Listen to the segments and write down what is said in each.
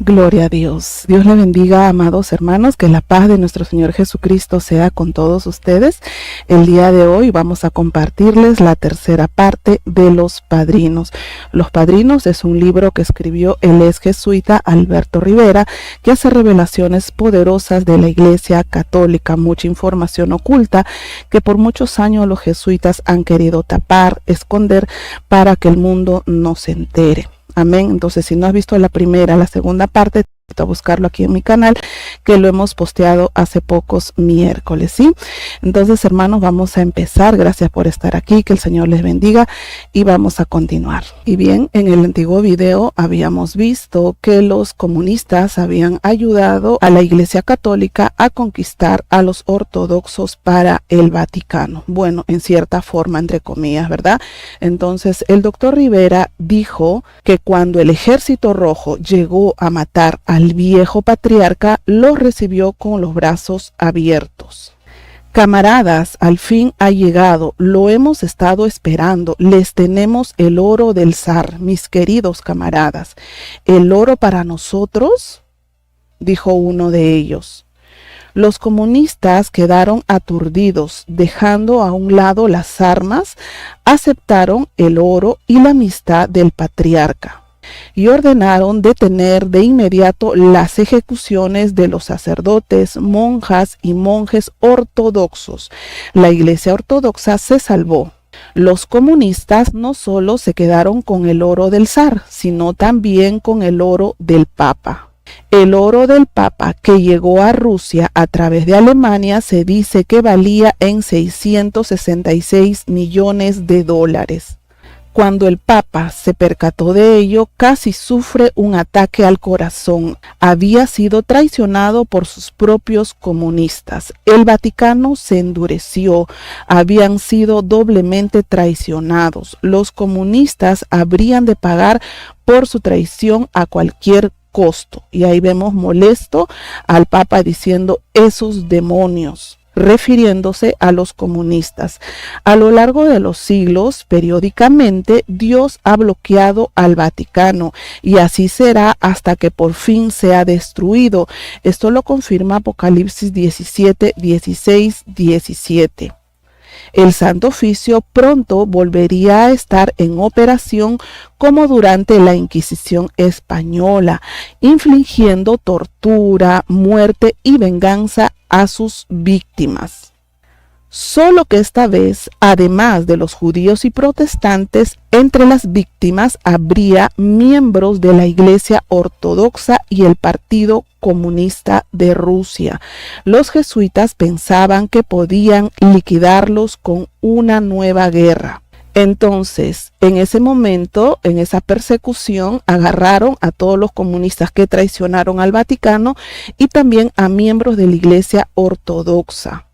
Gloria a Dios. Dios le bendiga, amados hermanos, que la paz de nuestro Señor Jesucristo sea con todos ustedes. El día de hoy vamos a compartirles la tercera parte de Los Padrinos. Los Padrinos es un libro que escribió el ex jesuita Alberto Rivera, que hace revelaciones poderosas de la Iglesia Católica, mucha información oculta que por muchos años los jesuitas han querido tapar, esconder, para que el mundo no se entere. Amén. Entonces, si no has visto la primera, la segunda parte, te invito a buscarlo aquí en mi canal, que lo hemos posteado hace pocos miércoles, ¿sí? Entonces, hermanos, vamos a empezar. Gracias por estar aquí, que el Señor les bendiga y vamos a continuar. Y bien, en el antiguo video habíamos visto que los comunistas habían ayudado a la Iglesia Católica a conquistar a los ortodoxos para el Vaticano. Bueno, en cierta forma, entre comillas, ¿verdad? Entonces, el doctor Rivera dijo que cuando el Ejército Rojo llegó a matar al viejo patriarca, lo recibió con los brazos abiertos. Camaradas, al fin ha llegado, lo hemos estado esperando, les tenemos el oro del zar, mis queridos camaradas. ¿El oro para nosotros?, dijo uno de ellos. Los comunistas quedaron aturdidos, dejando a un lado las armas, aceptaron el oro y la amistad del patriarca y ordenaron detener de inmediato las ejecuciones de los sacerdotes, monjas y monjes ortodoxos. La Iglesia Ortodoxa se salvó. Los comunistas no solo se quedaron con el oro del zar, sino también con el oro del Papa. El oro del Papa que llegó a Rusia a través de Alemania se dice que valía en 666 millones de dólares. Cuando el Papa se percató de ello, casi sufre un ataque al corazón. Había sido traicionado por sus propios comunistas. El Vaticano se endureció. Habían sido doblemente traicionados. Los comunistas habrían de pagar por su traición a cualquier costo. Y ahí vemos molesto al Papa diciendo esos demonios, refiriéndose a los comunistas. A lo largo de los siglos, periódicamente, Dios ha bloqueado al Vaticano y así será hasta que por fin sea destruido. Esto lo confirma Apocalipsis 17, 16, 17. El Santo Oficio pronto volvería a estar en operación como durante la Inquisición española, infligiendo tortura, muerte y venganza a sus víctimas. Solo que esta vez, además de los judíos y protestantes, entre las víctimas habría miembros de la Iglesia Ortodoxa y el Partido Comunista de Rusia. Los jesuitas pensaban que podían liquidarlos con una nueva guerra. Entonces, en ese momento, en esa persecución, agarraron a todos los comunistas que traicionaron al Vaticano y también a miembros de la Iglesia Ortodoxa.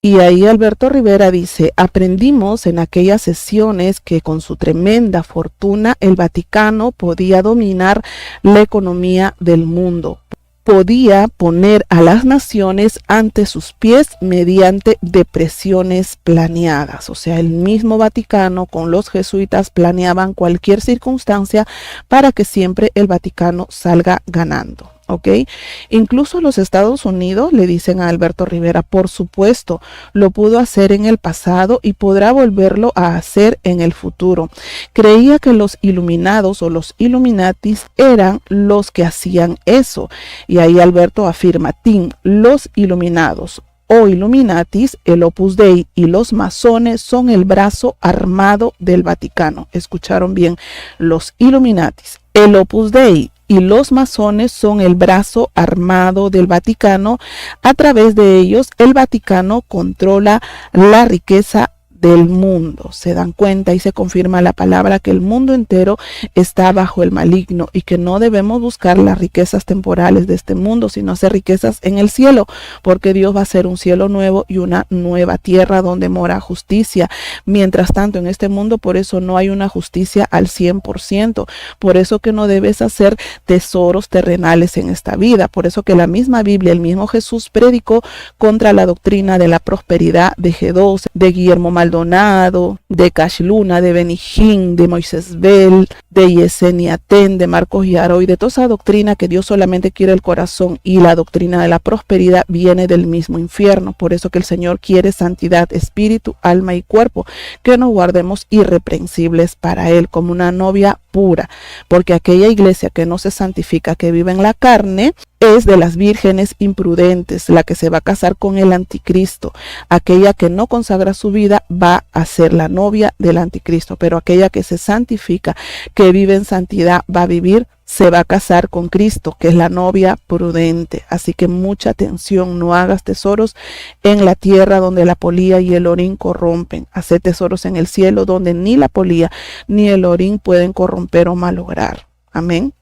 Y ahí Alberto Rivera dice, aprendimos en aquellas sesiones que con su tremenda fortuna el Vaticano podía dominar la economía del mundo. Podía poner a las naciones ante sus pies mediante depresiones planeadas. O sea, el mismo Vaticano con los jesuitas planeaban cualquier circunstancia para que siempre el Vaticano salga ganando. ¿Ok? Incluso los Estados Unidos le dicen a Alberto Rivera, por supuesto, lo pudo hacer en el pasado y podrá volverlo a hacer en el futuro. Creía que los iluminados o los Illuminatis eran los que hacían eso. Y ahí Alberto afirma, los iluminados o Illuminatis, el Opus Dei y los masones son el brazo armado del Vaticano. Escucharon bien, los Illuminatis, el Opus Dei y los masones son el brazo armado del Vaticano. A través de ellos, el Vaticano controla la riqueza del mundo. Se dan cuenta y se confirma la palabra que el mundo entero está bajo el maligno y que no debemos buscar las riquezas temporales de este mundo, sino hacer riquezas en el cielo, porque Dios va a hacer un cielo nuevo y una nueva tierra donde mora justicia. Mientras tanto, en este mundo, por eso no hay una justicia al 100%. Por eso que no debes hacer tesoros terrenales en esta vida. Por eso que la misma Biblia, el mismo Jesús predicó contra la doctrina de la prosperidad de G2, de Guillermo Maldonado, Maldonado, de Cash Luna, de Benijín, de Moisés Bell, de Yesenia Ten, de Marcos Yaroy, de toda esa doctrina que Dios solamente quiere el corazón, y la doctrina de la prosperidad viene del mismo infierno. Por eso que el Señor quiere santidad, espíritu, alma y cuerpo, que nos guardemos irreprensibles para Él, como una novia pura, porque aquella iglesia que no se santifica, que vive en la carne, es de las vírgenes imprudentes, la que se va a casar con el anticristo. Aquella que no consagra su vida va a ser la novia del anticristo, pero aquella que se santifica, que vive en santidad, va a vivir, se va a casar con Cristo, que es la novia prudente. Así que mucha atención, no hagas tesoros en la tierra donde la polía y el orín corrompen. Haz tesoros en el cielo donde ni la polía ni el orín pueden corromper o malograr. Amén.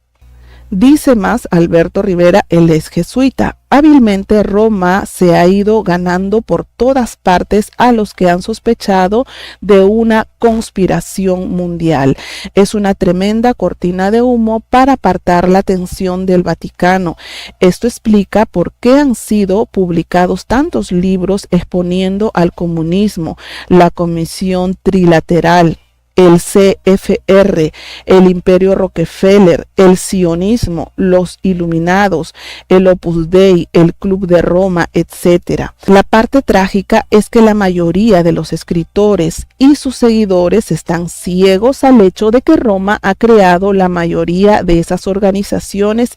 Dice más Alberto Rivera, él es jesuita. Hábilmente Roma se ha ido ganando por todas partes a los que han sospechado de una conspiración mundial. Es una tremenda cortina de humo para apartar la atención del Vaticano. Esto explica por qué han sido publicados tantos libros exponiendo al comunismo, la Comisión Trilateral, el CFR, el Imperio Rockefeller, el sionismo, los Iluminados, el Opus Dei, el Club de Roma, etc. La parte trágica es que la mayoría de los escritores y sus seguidores están ciegos al hecho de que Roma ha creado la mayoría de esas organizaciones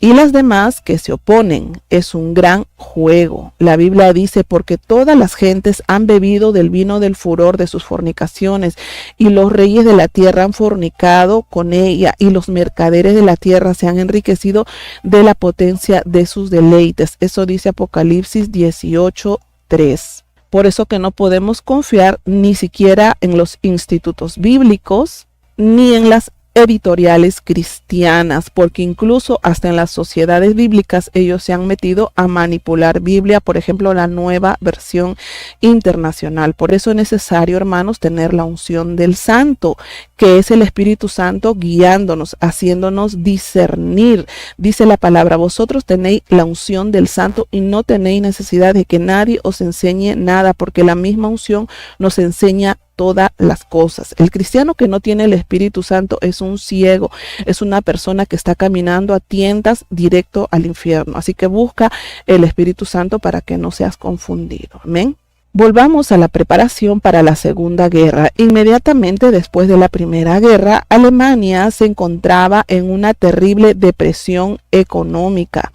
y las demás que se oponen. Es un gran juego. La Biblia dice, porque todas las gentes han bebido del vino del furor de sus fornicaciones, y los reyes de la tierra han fornicado con ella, y los mercaderes de la tierra se han enriquecido de la potencia de sus deleites. Eso dice Apocalipsis 18:3. Por eso que no podemos confiar ni siquiera en los institutos bíblicos, ni en las editoriales cristianas, porque incluso hasta en las sociedades bíblicas ellos se han metido a manipular Biblia, por ejemplo la Nueva Versión Internacional. Por eso es necesario, hermanos, tener la unción del Santo, que es el Espíritu Santo guiándonos, haciéndonos discernir. Dice la palabra, vosotros tenéis la unción del Santo y no tenéis necesidad de que nadie os enseñe nada, porque la misma unción nos enseña todas las cosas. El cristiano que no tiene el Espíritu Santo es un ciego, es una persona que está caminando a tientas directo al infierno. Así que busca el Espíritu Santo para que no seas confundido. Amén. Volvamos a la preparación para la Segunda Guerra. Inmediatamente después de la Primera Guerra, Alemania se encontraba en una terrible depresión económica.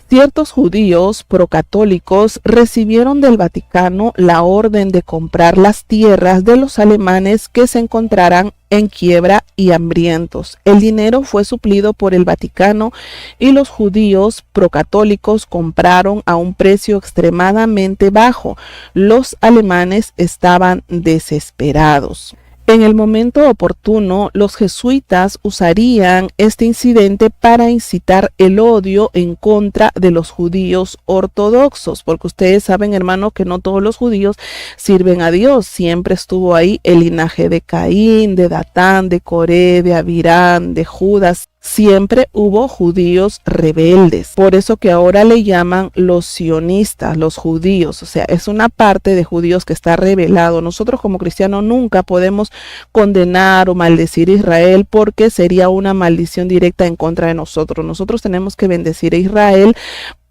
Ciertos judíos procatólicos recibieron del Vaticano la orden de comprar las tierras de los alemanes que se encontraran en quiebra y hambrientos. El dinero fue suplido por el Vaticano y los judíos procatólicos compraron a un precio extremadamente bajo. Los alemanes estaban desesperados. En el momento oportuno, los jesuitas usarían este incidente para incitar el odio en contra de los judíos ortodoxos, porque ustedes saben, hermano, que no todos los judíos sirven a Dios. Siempre estuvo ahí el linaje de Caín, de Datán, de Coré, de Abirán, de Judas. Siempre hubo judíos rebeldes. Por eso que ahora le llaman los sionistas, los judíos. O sea, es una parte de judíos que está rebelado. Nosotros como cristianos nunca podemos condenar o maldecir a Israel, porque sería una maldición directa en contra de nosotros. Nosotros tenemos que bendecir a Israel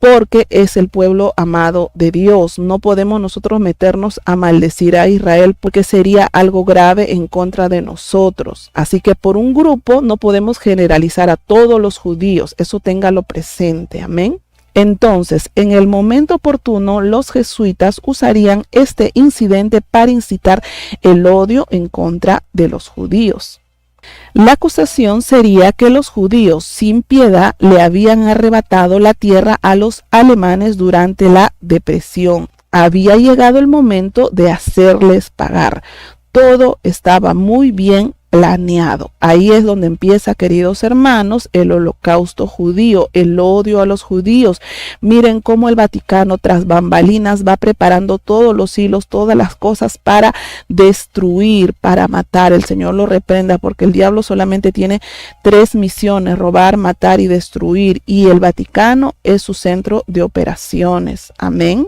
porque es el pueblo amado de Dios. No podemos nosotros meternos a maldecir a Israel, porque sería algo grave en contra de nosotros. Así que por un grupo no podemos generalizar a todos los judíos. Eso téngalo presente. Amén. Entonces, en el momento oportuno, los jesuitas usarían este incidente para incitar el odio en contra de los judíos. La acusación sería que los judíos sin piedad le habían arrebatado la tierra a los alemanes durante la depresión. Había llegado el momento de hacerles pagar. Todo estaba muy bien planeado. Ahí es donde empieza, queridos hermanos, el holocausto judío, el odio a los judíos. Miren cómo el Vaticano tras bambalinas va preparando todos los hilos, todas las cosas para destruir, para matar. El Señor lo reprenda, porque el diablo solamente tiene 3 misiones: robar, matar y destruir. Y el Vaticano es su centro de operaciones. Amén.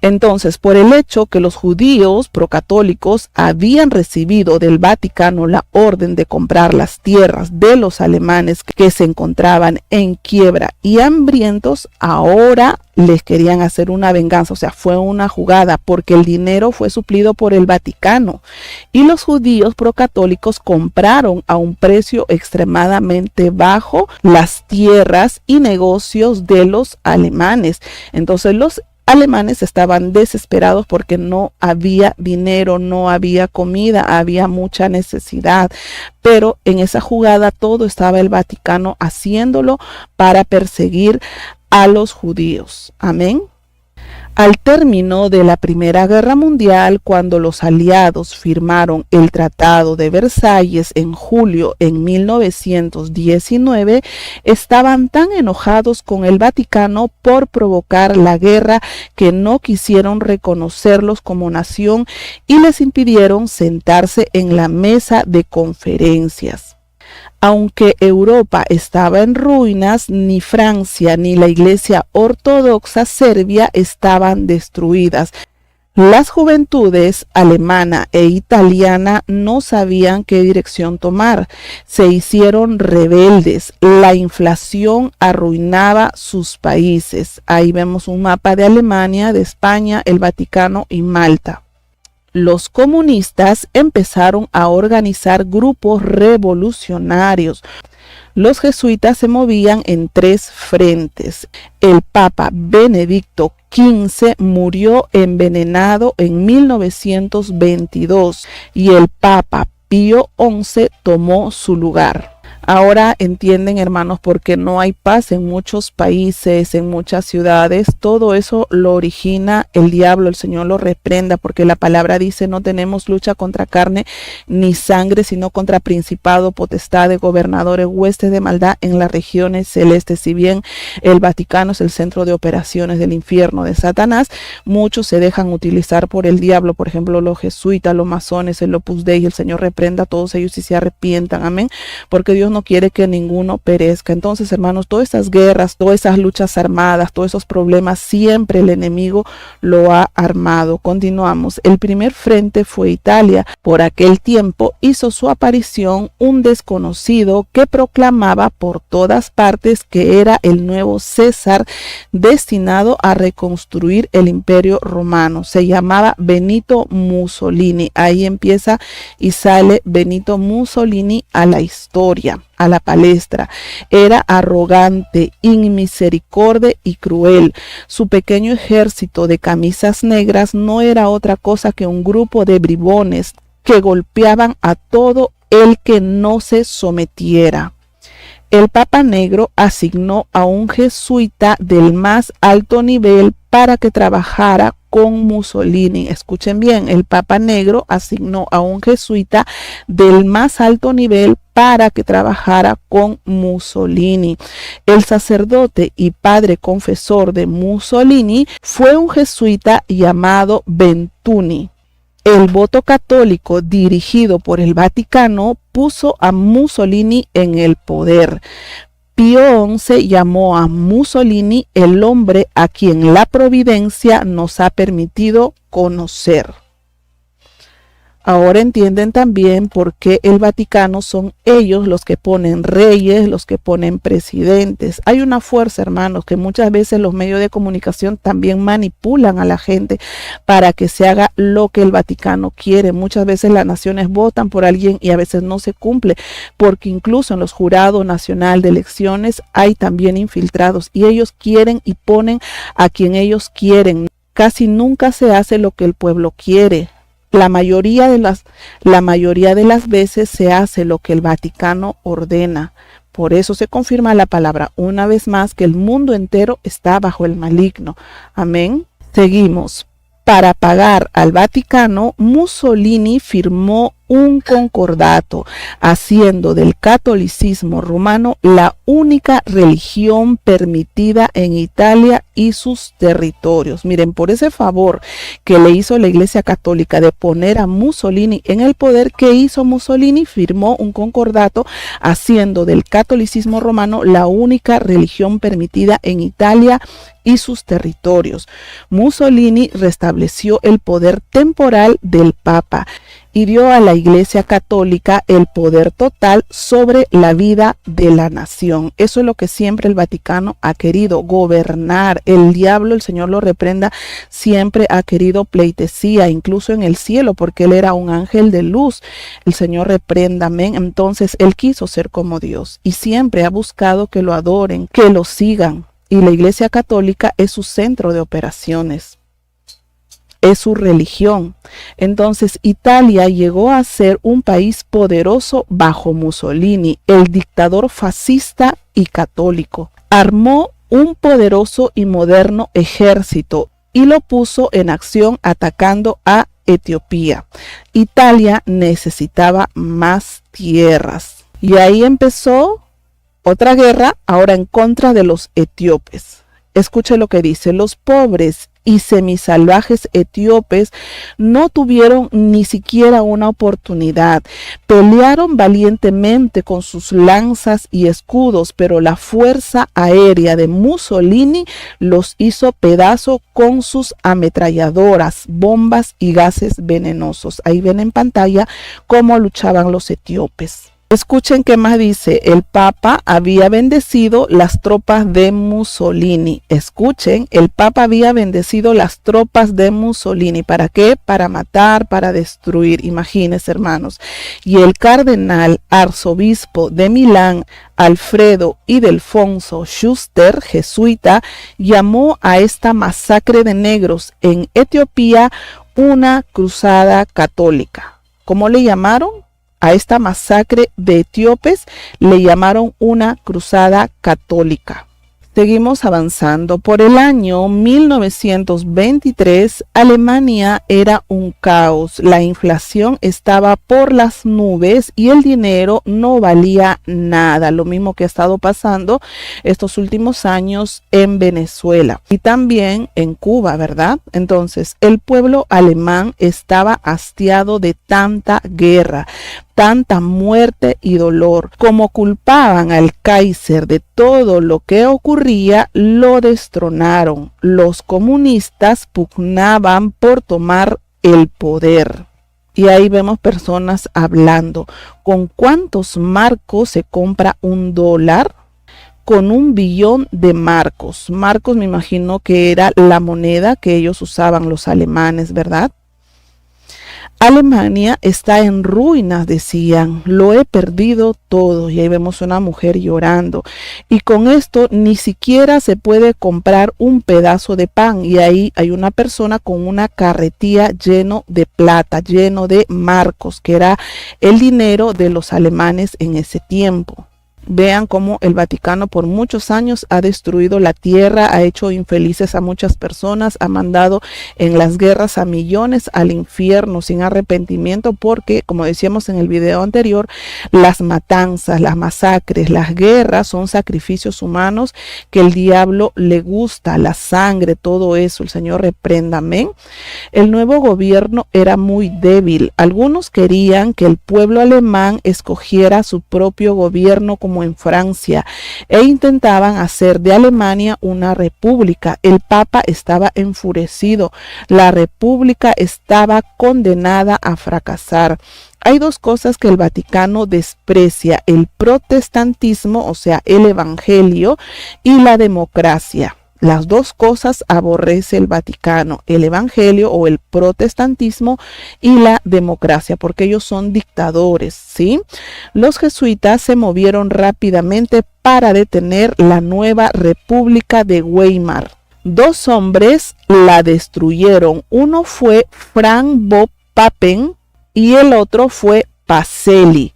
Entonces, por el hecho que los judíos procatólicos habían recibido del Vaticano la orden de comprar las tierras de los alemanes que se encontraban en quiebra y hambrientos, ahora les querían hacer una venganza, o sea, fue una jugada porque el dinero fue suplido por el Vaticano y los judíos procatólicos compraron a un precio extremadamente bajo las tierras y negocios de los alemanes. Entonces los alemanes estaban desesperados porque no había dinero, no había comida, había mucha necesidad. Pero en esa jugada todo estaba el Vaticano haciéndolo para perseguir a los judíos. Amén. Al término de la Primera Guerra Mundial, cuando los aliados firmaron el Tratado de Versalles en julio en 1919, estaban tan enojados con el Vaticano por provocar la guerra que no quisieron reconocerlos como nación y les impidieron sentarse en la mesa de conferencias. Aunque Europa estaba en ruinas, ni Francia ni la Iglesia Ortodoxa Serbia estaban destruidas. Las juventudes alemana e italiana no sabían qué dirección tomar. Se hicieron rebeldes. La inflación arruinaba sus países. Ahí vemos un mapa de Alemania, de España, el Vaticano y Malta. Los comunistas empezaron a organizar grupos revolucionarios. Los jesuitas se movían en tres frentes. El Papa Benedicto XV murió envenenado en 1922 y el Papa Pío XI tomó su lugar. Ahora entienden, hermanos, por qué no hay paz en muchos países, en muchas ciudades. Todo eso lo origina el diablo. El Señor lo reprenda, porque la palabra dice: no tenemos lucha contra carne ni sangre, sino contra principado, potestades, gobernadores, huestes de maldad en las regiones celestes. Si bien el Vaticano es el centro de operaciones del infierno de Satanás, muchos se dejan utilizar por el diablo. Por ejemplo, los jesuitas, los masones, el Opus Dei. El Señor reprenda a todos ellos y se arrepientan. Amén. Porque Dios no quiere que ninguno perezca. Entonces, hermanos, todas estas guerras, todas esas luchas armadas, todos esos problemas, siempre el enemigo lo ha armado. Continuamos. El primer frente fue Italia. Por aquel tiempo hizo su aparición un desconocido que proclamaba por todas partes que era el nuevo César destinado a reconstruir el Imperio Romano. Se llamaba Benito Mussolini. Ahí empieza y sale Benito Mussolini a la historia, a la palestra. Era arrogante, inmisericordia y cruel. Su pequeño ejército de camisas negras no era otra cosa que un grupo de bribones que golpeaban a todo el que no se sometiera. El Papa Negro asignó a un jesuita del más alto nivel para que trabajara con Mussolini. Escuchen bien, el Papa Negro asignó a un jesuita del más alto nivel para que trabajara con Mussolini. El sacerdote y padre confesor de Mussolini fue un jesuita llamado Ventuni. El voto católico dirigido por el Vaticano puso a Mussolini en el poder. Pío XI llamó a Mussolini el hombre a quien la providencia nos ha permitido conocer. Ahora entienden también por qué el Vaticano son ellos los que ponen reyes, los que ponen presidentes. Hay una fuerza, hermanos, que muchas veces los medios de comunicación también manipulan a la gente para que se haga lo que el Vaticano quiere. Muchas veces las naciones votan por alguien y a veces no se cumple, porque incluso en los jurados nacional de elecciones hay también infiltrados y ellos quieren y ponen a quien ellos quieren. Casi nunca se hace lo que el pueblo quiere. La mayoría de las veces se hace lo que el Vaticano ordena. Por eso se confirma la palabra una vez más que el mundo entero está bajo el maligno. Amén. Seguimos. Para pagar al Vaticano, Mussolini firmó un concordato, haciendo del catolicismo romano la única religión permitida en Italia y sus territorios. Miren, por ese favor que le hizo la Iglesia Católica de poner a Mussolini en el poder, ¿qué hizo Mussolini? Firmó un concordato haciendo del catolicismo romano la única religión permitida en Italia y sus territorios. Mussolini restableció el poder temporal del Papa y dio a la Iglesia Católica el poder total sobre la vida de la nación. Eso es lo que siempre el Vaticano ha querido, gobernar. El diablo, el Señor lo reprenda, siempre ha querido pleitesía, incluso en el cielo, porque él era un ángel de luz. El Señor reprenda, amén. Entonces él quiso ser como Dios y siempre ha buscado que lo adoren, que lo sigan. Y la Iglesia Católica es su centro de operaciones, es su religión. Entonces Italia llegó a ser un país poderoso bajo Mussolini, el dictador fascista y católico. Armó un poderoso y moderno ejército y lo puso en acción atacando a Etiopía. Italia necesitaba más tierras y ahí empezó otra guerra, ahora en contra de los etíopes. Escuche lo que dice: los pobres y semisalvajes etíopes no tuvieron ni siquiera una oportunidad. Pelearon valientemente con sus lanzas y escudos, pero la fuerza aérea de Mussolini los hizo pedazo con sus ametralladoras, bombas y gases venenosos. Ahí ven en pantalla cómo luchaban los etíopes. Escuchen qué más dice: el Papa había bendecido las tropas de Mussolini. Escuchen, el Papa había bendecido las tropas de Mussolini. ¿Para qué? Para matar, para destruir. Imagínense, hermanos. Y el cardenal arzobispo de Milán, Alfredo Ildefonso Schuster, jesuita, llamó a esta masacre de negros en Etiopía una cruzada católica. ¿Cómo le llamaron? A esta masacre de etíopes le llamaron una cruzada católica. Seguimos avanzando. Por el año 1923, Alemania era un caos. La inflación estaba por las nubes y el dinero no valía nada. Lo mismo que ha estado pasando estos últimos años en Venezuela y también en Cuba, ¿verdad? Entonces, el pueblo alemán estaba hastiado de tanta guerra, tanta muerte y dolor. Como culpaban al Kaiser de todo lo que ocurría, lo destronaron. Los comunistas pugnaban por tomar el poder. Y ahí vemos personas hablando. ¿Con cuántos marcos se compra un dólar? Con 1 billón de marcos. Marcos, me imagino que era la moneda que ellos usaban, los alemanes, ¿verdad? Alemania está en ruinas, decían, lo he perdido todo. Y ahí vemos una mujer llorando. Y con esto ni siquiera se puede comprar un pedazo de pan. Y ahí hay una persona con una carretilla lleno de plata, lleno de marcos, que era el dinero de los alemanes en ese tiempo. Vean cómo el Vaticano por muchos años ha destruido la tierra, ha hecho infelices a muchas personas, ha mandado en las guerras a millones al infierno sin arrepentimiento, porque, como decíamos en el video anterior, las matanzas, las masacres, las guerras son sacrificios humanos que el diablo le gusta, la sangre, todo eso. El Señor reprenda, amén. El nuevo gobierno era muy débil. Algunos querían que el pueblo alemán escogiera su propio gobierno como en Francia e intentaban hacer de Alemania una república. El Papa estaba enfurecido. La república estaba condenada a fracasar. Hay dos cosas que el Vaticano desprecia: el protestantismo, o sea, el evangelio, y la democracia. Las dos cosas aborrece el Vaticano: el evangelio o el protestantismo y la democracia, porque ellos son dictadores, ¿sí? Los jesuitas se movieron rápidamente para detener la nueva República de Weimar. 2 hombres la destruyeron. Uno fue Franz von Papen y el otro fue Pacelli,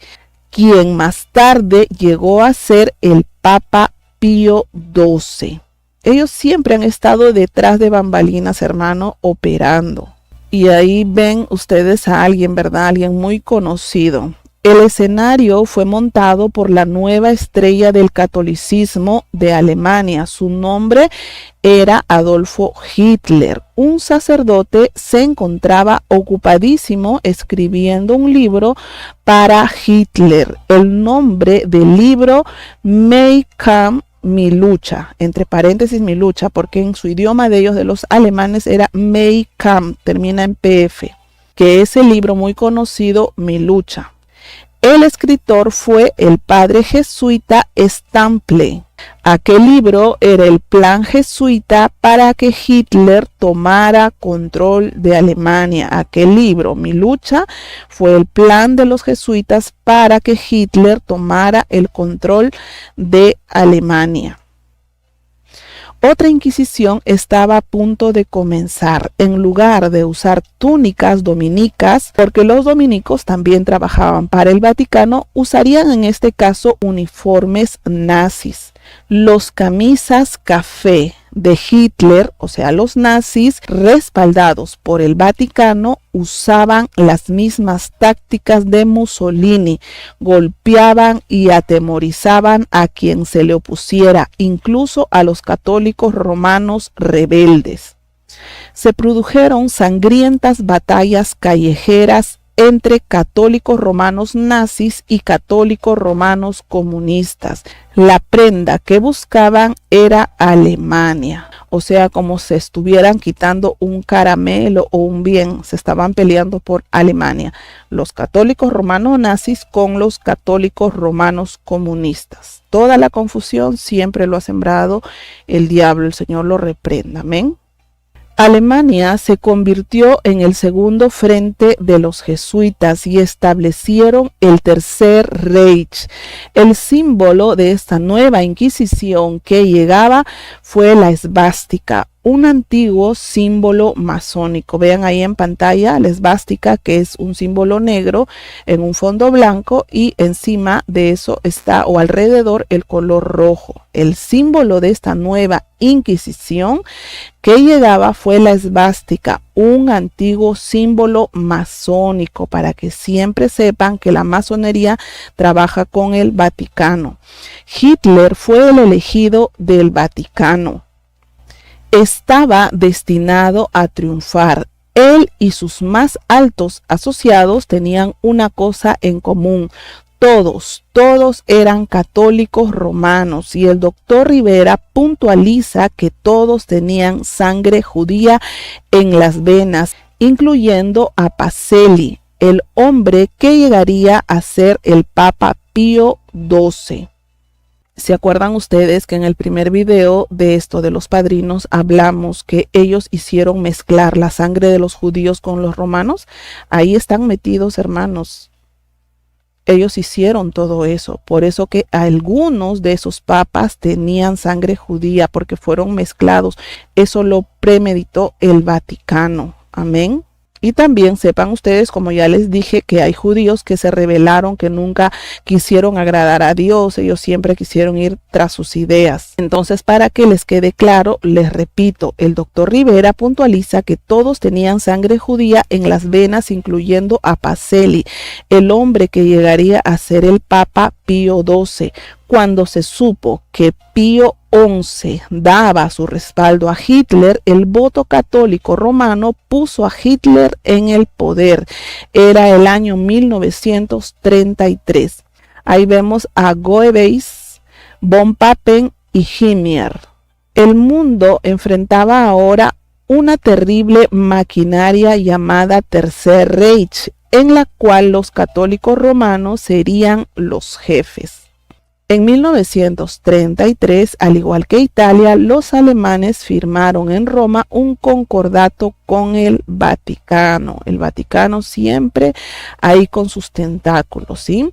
quien más tarde llegó a ser el Papa Pío XII. Ellos siempre han estado detrás de bambalinas, hermano, operando. y ahí ven ustedes a alguien, ¿verdad? Alguien muy conocido. El escenario fue montado por la nueva estrella del catolicismo de Alemania. Su nombre era Adolfo Hitler. Un sacerdote se encontraba ocupadísimo escribiendo un libro para Hitler. El nombre del libro, Mein Kampf, mi lucha, entre paréntesis mi lucha, porque en su idioma de ellos, de los alemanes, era Mein Kampf, termina en PF, que es el libro muy conocido, Mi lucha. El escritor fue el padre jesuita Stample. Aquel libro era el plan jesuita para que Hitler tomara control de Alemania. Aquel libro, Mi lucha, fue el plan de los jesuitas para que Hitler tomara el control de Alemania. Otra inquisición estaba a punto de comenzar. En lugar de usar túnicas dominicas, porque los dominicos también trabajaban para el Vaticano, usarían en este caso uniformes nazis. Los camisas café de Hitler, o sea, los nazis, respaldados por el Vaticano, usaban las mismas tácticas de Mussolini, golpeaban y atemorizaban a quien se le opusiera, incluso a los católicos romanos rebeldes. Se produjeron sangrientas batallas callejeras entre católicos romanos nazis y católicos romanos comunistas. La prenda que buscaban era Alemania, o sea, como si estuvieran quitando un caramelo o un bien, se estaban peleando por Alemania, los católicos romanos nazis con los católicos romanos comunistas. Toda la confusión siempre lo ha sembrado el diablo, el Señor lo reprenda, amén. Alemania se convirtió en el segundo frente de los jesuitas y establecieron el Tercer Reich. El símbolo de esta nueva Inquisición que llegaba fue la esvástica, un antiguo símbolo masónico. Vean ahí en pantalla la esvástica, que es un símbolo negro en un fondo blanco, y encima de eso está, o alrededor, el color rojo. El símbolo de esta nueva Inquisición que llegaba fue la esvástica, un antiguo símbolo masónico, para que siempre sepan que la masonería trabaja con el Vaticano. Hitler fue el elegido del Vaticano. Estaba destinado a triunfar. Él y sus más altos asociados tenían una cosa en común. Todos eran católicos romanos, y el doctor Rivera puntualiza que todos tenían sangre judía en las venas, incluyendo a Pacelli, el hombre que llegaría a ser el Papa Pío XII. ¿Se acuerdan ustedes que en el primer video de esto de los padrinos hablamos que ellos hicieron mezclar la sangre de los judíos con los romanos? Ahí están metidos, hermanos. Ellos hicieron todo eso. Por eso que algunos de esos papas tenían sangre judía, porque fueron mezclados. Eso lo premeditó el Vaticano. Amén. Y también sepan ustedes, como ya les dije, que hay judíos que se rebelaron, que nunca quisieron agradar a Dios. Ellos siempre quisieron ir tras sus ideas. Entonces, para que les quede claro, les repito, el doctor Rivera puntualiza que todos tenían sangre judía en las venas, incluyendo a Pacelli, el hombre que llegaría a ser el Papa Pío XII. Cuando se supo que Pío XI daba su respaldo a Hitler, el voto católico romano puso a Hitler en el poder. Era el año 1933. Ahí vemos a Goebbels, von Papen y Himmler. El mundo enfrentaba ahora una terrible maquinaria llamada Tercer Reich, en la cual los católicos romanos serían los jefes. En 1933, al igual que Italia, los alemanes firmaron en Roma un concordato con el Vaticano. El Vaticano siempre ahí con sus tentáculos, ¿sí?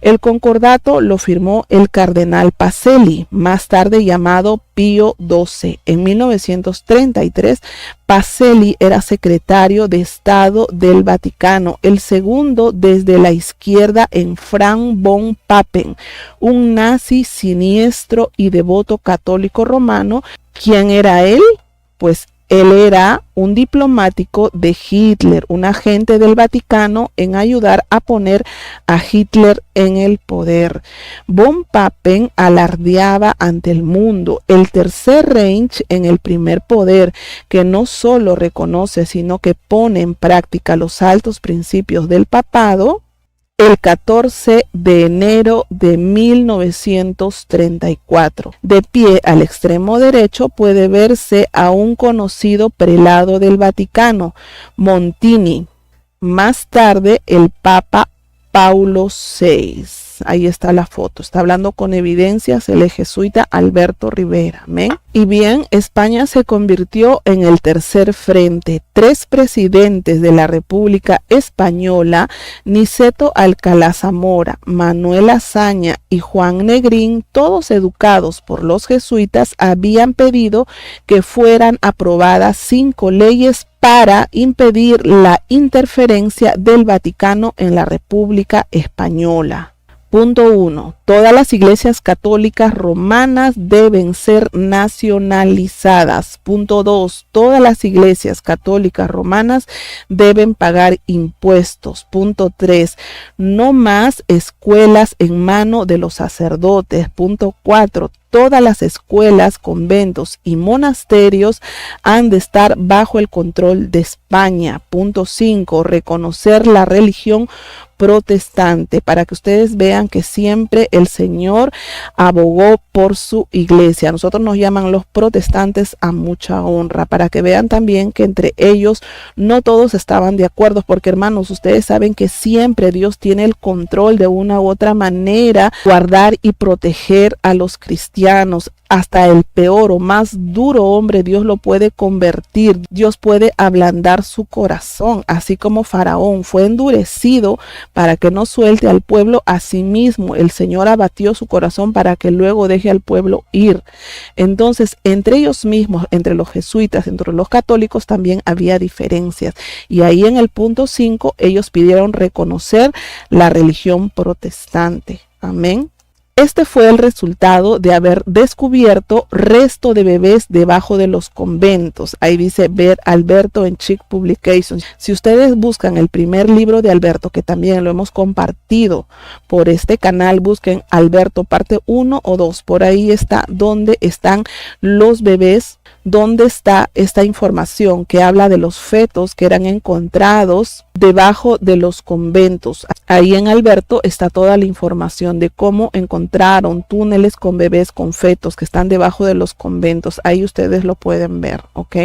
El concordato lo firmó el cardenal Pacelli, más tarde llamado Pío XII. En 1933, Pacelli era secretario de Estado del Vaticano, el segundo desde la izquierda en Franz von Papen, un nazi siniestro y devoto católico romano. ¿Quién era él? Pues Él era un diplomático de Hitler, un agente del Vaticano en ayudar a poner a Hitler en el poder. Von Papen alardeaba ante el mundo el Tercer Reich en el primer poder, que no solo reconoce, sino que pone en práctica los altos principios del papado. El 14 de enero de 1934. De pie al extremo derecho puede verse a un conocido prelado del Vaticano, Montini. Más tarde, el Papa Paulo VI. Ahí está la foto. Está hablando con evidencias el jesuita Alberto Rivera. ¿Amén? Y bien, España se convirtió en el tercer frente. 3 presidentes de la República Española, Niceto Alcalá Zamora, Manuel Azaña y Juan Negrín, todos educados por los jesuitas, habían pedido que fueran aprobadas 5 leyes para impedir la interferencia del Vaticano en la República Española. Punto 1. Todas las iglesias católicas romanas deben ser nacionalizadas. Punto 2. Todas las iglesias católicas romanas deben pagar impuestos. Punto 3. No más escuelas en mano de los sacerdotes. Punto 4. Todas las escuelas, conventos y monasterios han de estar bajo el control de España. Punto 5. Reconocer la religión protestante, para que ustedes vean que siempre el Señor abogó por su iglesia. A nosotros nos llaman los protestantes a mucha honra, para que vean también que entre ellos no todos estaban de acuerdo, porque hermanos, ustedes saben que siempre Dios tiene el control de una u otra manera, guardar y proteger a los cristianos. Hasta el peor o más duro hombre Dios lo puede convertir. Dios puede ablandar su corazón, así como Faraón fue endurecido para que no suelte al pueblo. Asimismo, el Señor abatió su corazón para que luego deje al pueblo ir. Entonces, entre ellos mismos, entre los jesuitas, entre los católicos, también había diferencias. Y ahí en el punto 5, ellos pidieron reconocer la religión protestante. Amén. Este fue el resultado de haber descubierto resto de bebés debajo de los conventos. Ahí dice ver Alberto en Chick Publications. Si ustedes buscan el primer libro de Alberto, que también lo hemos compartido por este canal, busquen Alberto parte 1 o 2. Por ahí está donde están los bebés, donde está esta información que habla de los fetos que eran encontrados debajo de los conventos. Ahí en Alberto está toda la información de cómo encontraron túneles con bebés, con fetos que están debajo de los conventos. Ahí ustedes lo pueden ver, ¿ok?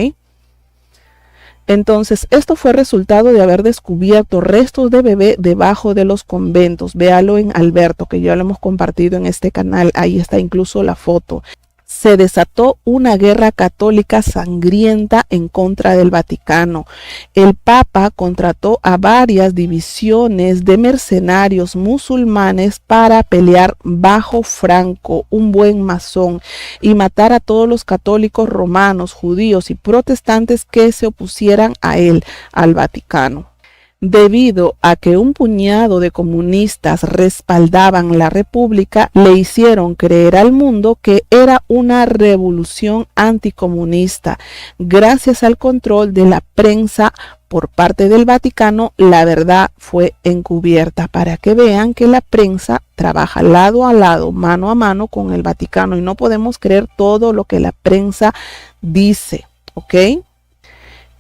Entonces, esto fue resultado de haber descubierto restos de bebé debajo de los conventos. Véalo en Alberto, que ya lo hemos compartido en este canal. Ahí está incluso la foto. Se desató una guerra católica sangrienta en contra del Vaticano. El Papa contrató a varias divisiones de mercenarios musulmanes para pelear bajo Franco, un buen masón, y matar a todos los católicos romanos, judíos y protestantes que se opusieran a él, al Vaticano. Debido a que un puñado de comunistas respaldaban la República, le hicieron creer al mundo que era una revolución anticomunista. Gracias al control de la prensa por parte del Vaticano, la verdad fue encubierta, para que vean que la prensa trabaja lado a lado, mano a mano con el Vaticano, y no podemos creer todo lo que la prensa dice, ¿ok?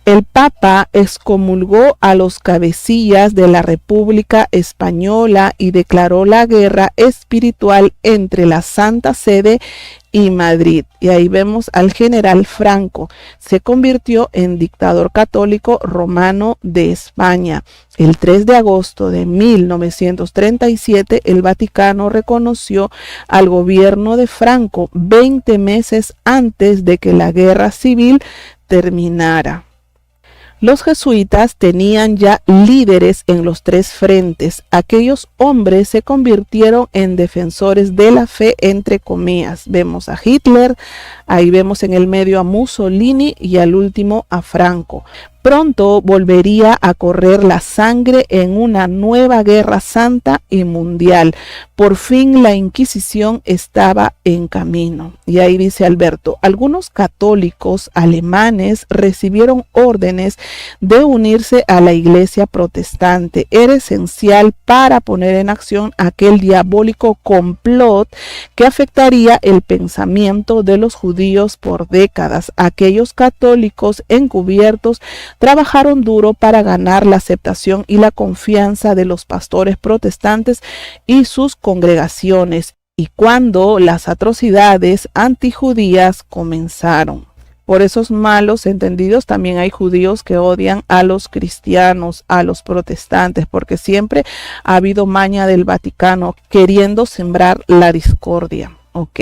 El Papa excomulgó a los cabecillas de la República Española y declaró la guerra espiritual entre la Santa Sede y Madrid. Y ahí vemos al general Franco. Se convirtió en dictador católico romano de España. El 3 de agosto de 1937, el Vaticano reconoció al gobierno de Franco 20 meses antes de que la guerra civil terminara. Los jesuitas tenían ya líderes en los 3 frentes. Aquellos hombres se convirtieron en defensores de la fe, entre comillas. Vemos a Hitler, ahí vemos en el medio a Mussolini y al último a Franco. Pronto volvería a correr la sangre en una nueva guerra santa y mundial. Por fin la Inquisición estaba en camino. Y ahí dice Alberto, algunos católicos alemanes recibieron órdenes de unirse a la Iglesia protestante. Era esencial para poner en acción aquel diabólico complot que afectaría el pensamiento de los judíos por décadas. Aquellos católicos encubiertos trabajaron duro para ganar la aceptación y la confianza de los pastores protestantes y sus congregaciones, y cuando las atrocidades antijudías comenzaron. Por esos malos entendidos también hay judíos que odian a los cristianos, a los protestantes, porque siempre ha habido maña del Vaticano queriendo sembrar la discordia. ¿Ok?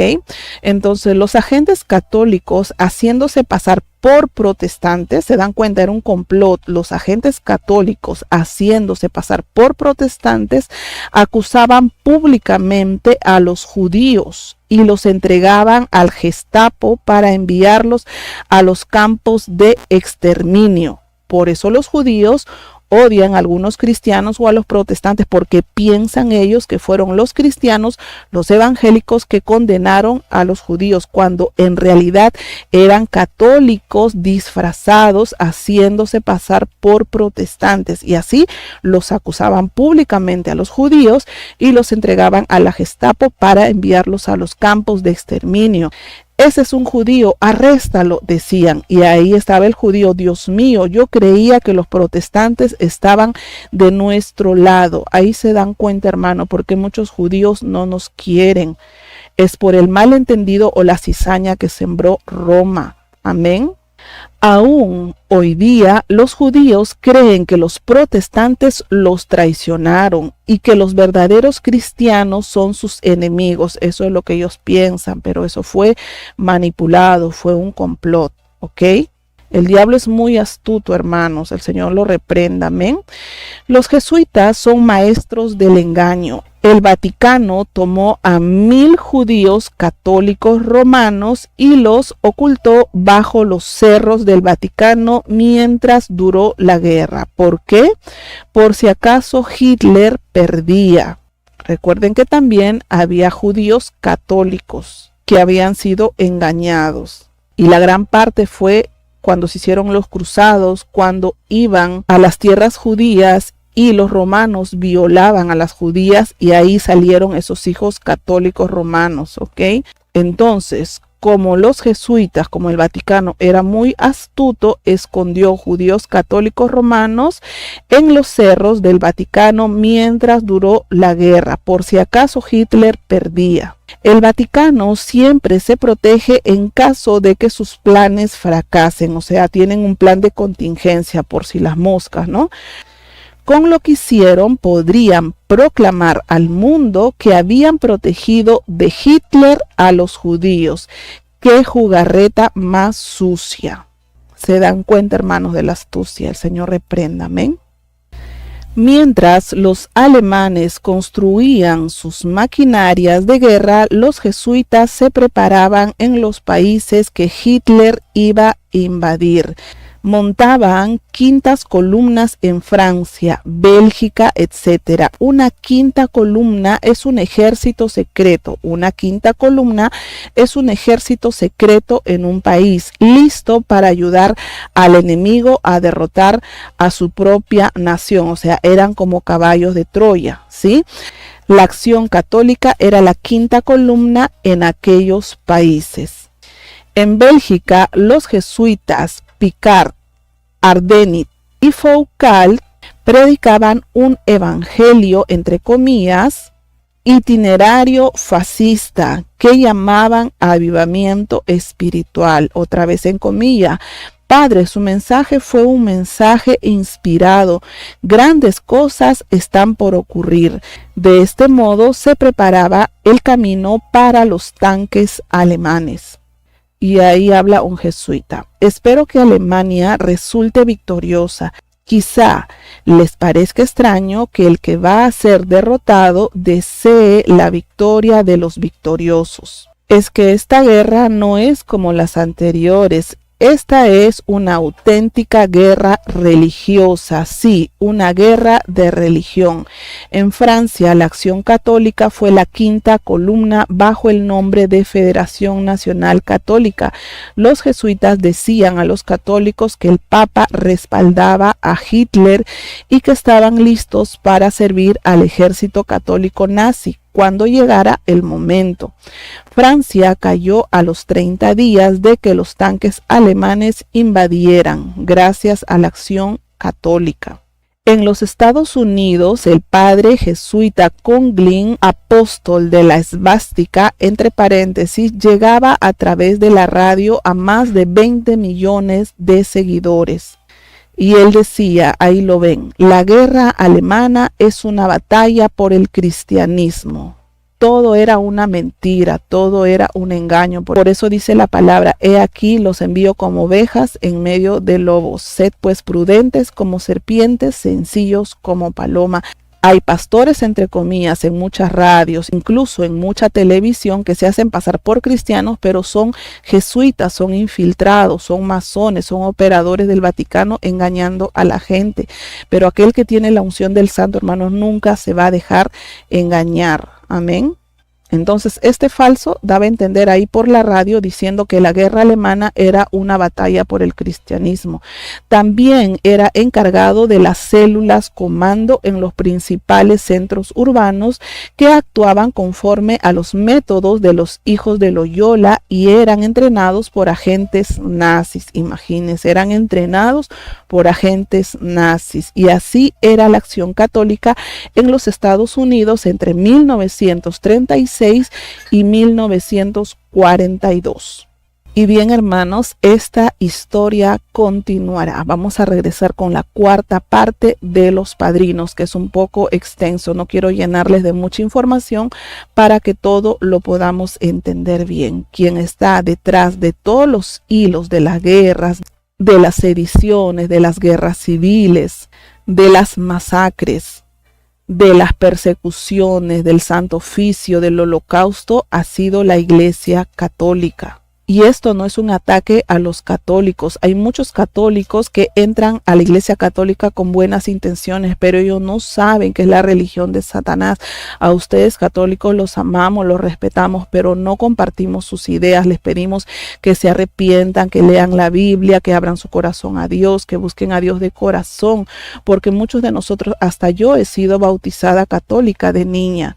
Entonces los agentes católicos haciéndose pasar por protestantes, se dan cuenta, era un complot. Los agentes católicos haciéndose pasar por protestantes acusaban públicamente a los judíos y los entregaban al Gestapo para enviarlos a los campos de exterminio. Por eso los judíos odian a algunos cristianos o a los protestantes, porque piensan ellos que fueron los cristianos, los evangélicos, que condenaron a los judíos, cuando en realidad eran católicos disfrazados haciéndose pasar por protestantes, y así los acusaban públicamente a los judíos y los entregaban a la Gestapo para enviarlos a los campos de exterminio. Ese es un judío, arréstalo, decían. Y ahí estaba el judío, Dios mío, yo creía que los protestantes estaban de nuestro lado. Ahí se dan cuenta, hermano, porque muchos judíos no nos quieren. Es por el malentendido o la cizaña que sembró Roma. Amén. Aún hoy día los judíos creen que los protestantes los traicionaron y que los verdaderos cristianos son sus enemigos. Eso es lo que ellos piensan, pero eso fue manipulado, fue un complot, ¿ok? El diablo es muy astuto, hermanos, el Señor lo reprenda, amén. Los jesuitas son maestros del engaño. El Vaticano tomó a 1000 judíos católicos romanos y los ocultó bajo los cerros del Vaticano mientras duró la guerra. ¿Por qué? Por si acaso Hitler perdía. Recuerden que también había judíos católicos que habían sido engañados, y la gran parte fue cuando se hicieron los cruzados, cuando iban a las tierras judías y los romanos violaban a las judías, y ahí salieron esos hijos católicos romanos, ¿ok? Entonces, como los jesuitas, como el Vaticano era muy astuto, escondió judíos católicos romanos en los cerros del Vaticano mientras duró la guerra, por si acaso Hitler perdía. El Vaticano siempre se protege en caso de que sus planes fracasen, o sea, tienen un plan de contingencia por si las moscas, ¿no? Con lo que hicieron, podrían proclamar al mundo que habían protegido de Hitler a los judíos. ¡Qué jugarreta más sucia! Se dan cuenta, hermanos, de la astucia. El Señor reprenda, amén. Mientras los alemanes construían sus maquinarias de guerra, los jesuitas se preparaban en los países que Hitler iba a invadir. Montaban quintas columnas en Francia, Bélgica, etc. Una quinta columna es un ejército secreto. Una quinta columna es un ejército secreto en un país, listo para ayudar al enemigo a derrotar a su propia nación. O sea, eran como caballos de Troya, ¿sí? La Acción Católica era la quinta columna en aquellos países. En Bélgica, los jesuitas Picard, Ardeni y Foucault predicaban un evangelio, entre comillas, itinerario fascista que llamaban avivamiento espiritual, otra vez en comillas. Padre, su mensaje fue un mensaje inspirado. Grandes cosas están por ocurrir. De este modo se preparaba el camino para los tanques alemanes. Y ahí habla un jesuita. Espero que Alemania resulte victoriosa. Quizá les parezca extraño que el que va a ser derrotado desee la victoria de los victoriosos. Es que esta guerra no es como las anteriores. esta es una auténtica guerra religiosa, sí, una guerra de religión. En Francia, la Acción Católica fue la quinta columna bajo el nombre de Federación Nacional Católica. Los jesuitas decían a los católicos que el Papa respaldaba a Hitler y que estaban listos para servir al ejército católico nazi cuando llegara el momento. Francia cayó a los 30 días de que los tanques alemanes invadieran, gracias a la Acción Católica. En los Estados Unidos, el padre jesuita Conglin, apóstol de la esvástica, entre paréntesis, llegaba a través de la radio a más de 20 millones de seguidores. Y él decía, ahí lo ven, la guerra alemana es una batalla por el cristianismo. Todo era una mentira, todo era un engaño. Por eso dice la palabra, he aquí los envío como ovejas en medio de lobos. Sed pues prudentes como serpientes, sencillos como paloma. Hay pastores, entre comillas, en muchas radios, incluso en mucha televisión, que se hacen pasar por cristianos, pero son jesuitas, son infiltrados, son masones, son operadores del Vaticano engañando a la gente. Pero aquel que tiene la unción del Santo, hermanos, nunca se va a dejar engañar. Amén. Entonces, este falso daba a entender ahí por la radio diciendo que la guerra alemana era una batalla por el cristianismo. También era encargado de las células comando en los principales centros urbanos que actuaban conforme a los métodos de los hijos de Loyola y eran entrenados por agentes nazis. Imagínense, eran entrenados por agentes nazis. Y así era la Acción Católica en los Estados Unidos entre 1936 y 1942. Y bien, hermanos, esta historia continuará. Vamos a regresar con la cuarta parte de Los Padrinos, que es un poco extenso. No quiero llenarles de mucha información para que todo lo podamos entender bien. Quién está detrás de todos los hilos de las guerras, de las sediciones, de las guerras civiles, de las masacres, de las persecuciones, del Santo Oficio, del Holocausto, ha sido la Iglesia Católica. Y esto no es un ataque a los católicos. Hay muchos católicos que entran a la Iglesia Católica con buenas intenciones, pero ellos no saben que es la religión de Satanás. A ustedes católicos los amamos, los respetamos, pero no compartimos sus ideas. Les pedimos que se arrepientan, que lean la Biblia, que abran su corazón a Dios, que busquen a Dios de corazón, porque muchos de nosotros, hasta yo he sido bautizada católica de niña,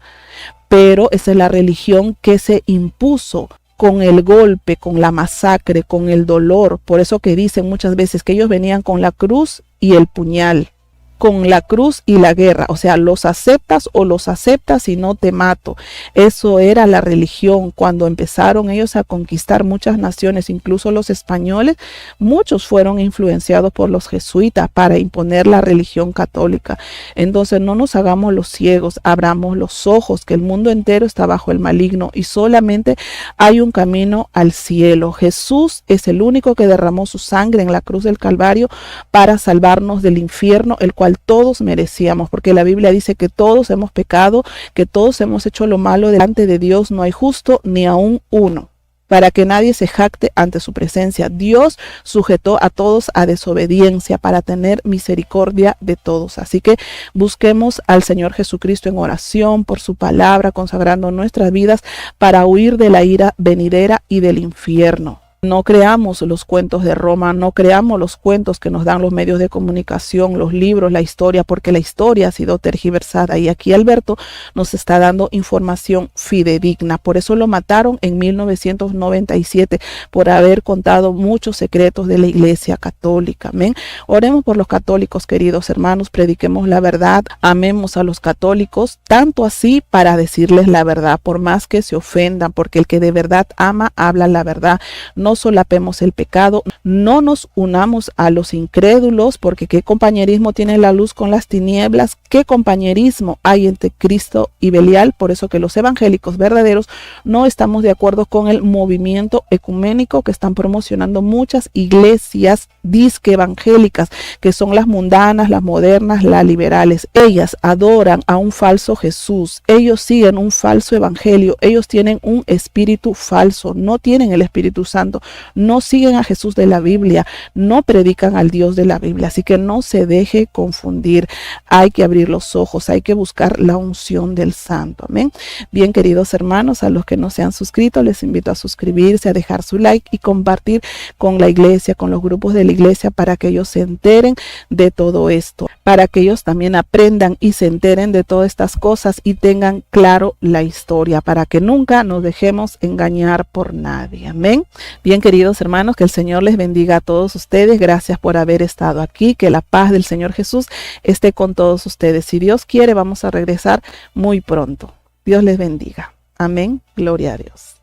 pero esa es la religión que se impuso con el golpe, con la masacre, con el dolor. Por eso que dicen muchas veces que ellos venían con la cruz y el puñal, con la cruz y la guerra. O sea, los aceptas o los aceptas y no te mato. Eso era la religión. Cuando empezaron ellos a conquistar muchas naciones, incluso los españoles, muchos fueron influenciados por los jesuitas para imponer la religión católica. Entonces no nos hagamos los ciegos, abramos los ojos, que el mundo entero está bajo el maligno y solamente hay un camino al cielo. Jesús es el único que derramó su sangre en la cruz del Calvario para salvarnos del infierno, el cual todos merecíamos, porque la Biblia dice que todos hemos pecado, que todos hemos hecho lo malo delante de Dios, no hay justo ni aún uno, para que nadie se jacte ante su presencia. Dios sujetó a todos a desobediencia para tener misericordia de todos. Así que busquemos al Señor Jesucristo en oración por su palabra, consagrando nuestras vidas para huir de la ira venidera y del infierno. No creamos los cuentos de Roma, no creamos los cuentos que nos dan los medios de comunicación, los libros, la historia, porque la historia ha sido tergiversada. Y aquí Alberto nos está dando información fidedigna. Por eso lo mataron en 1997, por haber contado muchos secretos de la Iglesia Católica. Amén. Oremos por los católicos, queridos hermanos, prediquemos la verdad, amemos a los católicos, tanto así para decirles la verdad, por más que se ofendan, porque el que de verdad ama, habla la verdad. No solapemos el pecado, no nos unamos a los incrédulos, porque qué compañerismo tiene la luz con las tinieblas, qué compañerismo hay entre Cristo y Belial. Por eso que los evangélicos verdaderos no estamos de acuerdo con el movimiento ecuménico que están promocionando muchas iglesias disque evangélicas, que son las mundanas, las modernas, las liberales. Ellas adoran a un falso Jesús, ellos siguen un falso evangelio, ellos tienen un espíritu falso, no tienen el Espíritu Santo, no siguen a Jesús de la la Biblia, no predican al Dios de la Biblia. Así que no se deje confundir. Hay que abrir los ojos, hay que buscar la unción del Santo. Amén. Bien, queridos hermanos, a los que no se han suscrito, les invito a suscribirse, a dejar su like y compartir con la iglesia, con los grupos de la iglesia, para que ellos se enteren de todo esto, para que ellos también aprendan y se enteren de todas estas cosas y tengan claro la historia, para que nunca nos dejemos engañar por nadie. Amén. Bien, queridos hermanos, que el Señor les bendiga a todos ustedes. Gracias por haber estado aquí. Que la paz del Señor Jesús esté con todos ustedes. Si Dios quiere, vamos a regresar muy pronto. Dios les bendiga. Amén. Gloria a Dios.